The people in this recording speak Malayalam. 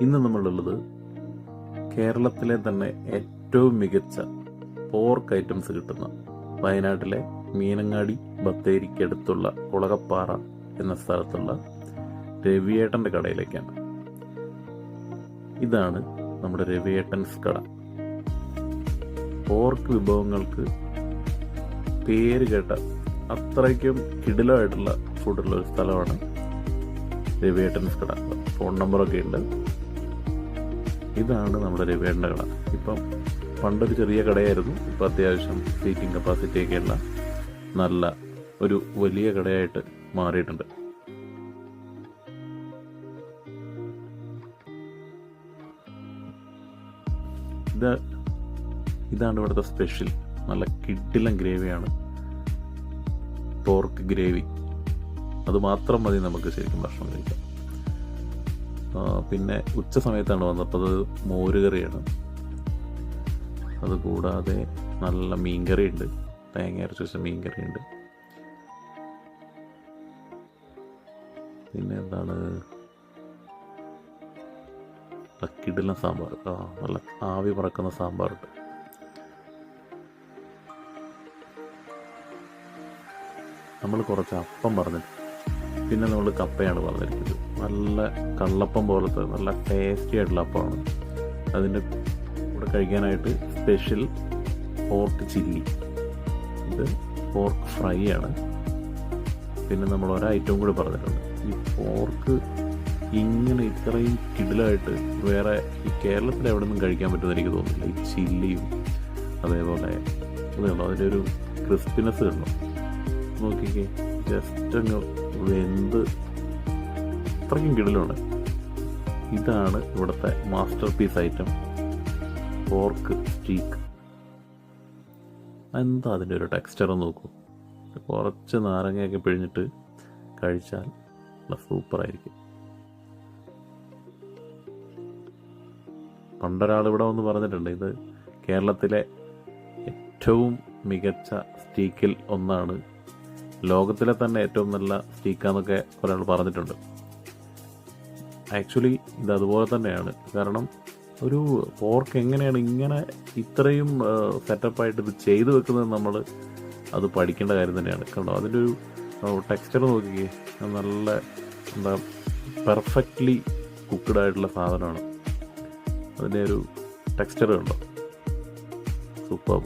ഇന്ന് നമ്മളുള്ളത് കേരളത്തിലെ തന്നെ ഏറ്റവും മികച്ച പോർക്ക് ഐറ്റംസ് കിട്ടുന്ന വയനാട്ടിലെ മീനങ്ങാടി ബത്തേരിക്കടുത്തുള്ള കുളകപ്പാറ എന്ന സ്ഥലത്തുള്ള രവിയേട്ടൻ്റെ കടയിലേക്കാണ്. ഇതാണ് നമ്മുടെ രവിയേട്ടൻസ് കട. പോർക്ക് വിഭവങ്ങൾക്ക് പേര് കേട്ട അത്രയ്ക്കും കിടിലമായിട്ടുള്ള ഫുഡുള്ള ഒരു സ്ഥലമാണ് രവിയേട്ടൻസ് കട. ഫോൺ നമ്പറൊക്കെ ഉണ്ട്. ഇതാണ് നമ്മുടെ രവിയേട്ടൻ്റെ കട. ഇപ്പം പണ്ടൊരു ചെറിയ കടയായിരുന്നു, ഇപ്പം അത്യാവശ്യം സീറ്റിംഗ് കപ്പാസിറ്റി ഒക്കെയുള്ള നല്ല ഒരു വലിയ കടയായിട്ട് മാറിയിട്ടുണ്ട്. ഇതാണ് ഇവിടുത്തെ സ്പെഷ്യൽ. നല്ല കിടിലൻ ഗ്രേവിയാണ്, പോർക്ക് ഗ്രേവി. അത് മാത്രം മതി നമുക്ക് ശരിക്കും ഭക്ഷണം കഴിക്കാം. പിന്നെ ഉച്ച സമയത്താണ് വന്നപ്പോൾ അത് മോരുകറിയാണ്. അതുകൂടാതെ നല്ല മീൻകറി ഉണ്ട്, തേങ്ങ അരച്ച് വെച്ച മീൻകറി ഉണ്ട്. പിന്നെ എന്താണ്, കിടിലൻ സാമ്പാർ, നല്ല ആവി പറക്കുന്ന സാമ്പാറുണ്ട്. നമ്മൾ കുറച്ച് അപ്പം പറഞ്ഞിട്ട് പിന്നെ നമ്മൾ കപ്പയാണ് പറഞ്ഞിരിക്കുന്നത്. നല്ല കള്ളപ്പം പോലത്തെ നല്ല ടേസ്റ്റി ആയിട്ടുള്ള അപ്പമാണ്. അതിൻ്റെ കൂടെ കഴിക്കാനായിട്ട് സ്പെഷ്യൽ പോർക്ക് ചില്ലി, ഇത് പോർക്ക് ഫ്രൈ ആണ്. പിന്നെ നമ്മൾ ഒരൈറ്റവും കൂടി പറഞ്ഞിട്ടുണ്ട്. ഈ പോർക്ക് ഇങ്ങനെ ഇത്രയും കിടിലായിട്ട് വേറെ ഈ കേരളത്തിൽ എവിടെ നിന്നും കഴിക്കാൻ പറ്റുമെന്ന് എനിക്ക് തോന്നുന്നില്ല. ഈ ചില്ലിയും അതേപോലെ ഇതുണ്ടോ, അതിൻ്റെ ഒരു ക്രിസ്പിനെസ് കണ്ടോ, നോക്കിക്കേ, ജസ്റ്റ് അങ്ങ് വെന്ത് അത്രയ്ക്കും കിടിലുണ്ട്. ഇതാണ് ഇവിടുത്തെ masterpiece item, pork steak. എന്താ അതിൻ്റെ ഒരു ടെക്സ്ചർ നോക്കൂ. കുറച്ച് നാരങ്ങയൊക്കെ പിഴിഞ്ഞിട്ട് കഴിച്ചാൽ നല്ല സൂപ്പറായിരിക്കും. പണ്ടൊരാൾ ഇവിടെ വന്ന് പറഞ്ഞിട്ടുണ്ട്, ഇത് കേരളത്തിലെ ഏറ്റവും മികച്ച സ്റ്റീക്കിൽ ഒന്നാണ്, ലോകത്തിലെ തന്നെ ഏറ്റവും നല്ല സ്റ്റീക്കാന്നൊക്കെ ഒരാൾ പറഞ്ഞിട്ടുണ്ട്. ആക്ച്വലി ഇത് അതുപോലെ തന്നെയാണ്. കാരണം ഒരു പോർക്ക് എങ്ങനെയാണ് ഇങ്ങനെ ഇത്രയും സെറ്റപ്പായിട്ട് ഇത് ചെയ്തു വെക്കുന്നത്, നമ്മൾ അത് പഠിക്കേണ്ട കാര്യം തന്നെയാണ്. കണ്ടോ, അതിൻ്റെ ഒരു ടെക്സ്ചർ നോക്കിക്കേ, നല്ല എന്താ പെർഫെക്റ്റ്ലി കുക്ക്ഡ് ആയിട്ടുള്ള സാധനമാണ്. അതിൻ്റെ ഒരു ടെക്സ്ചർ കണ്ടോ, സൂപ്പർ.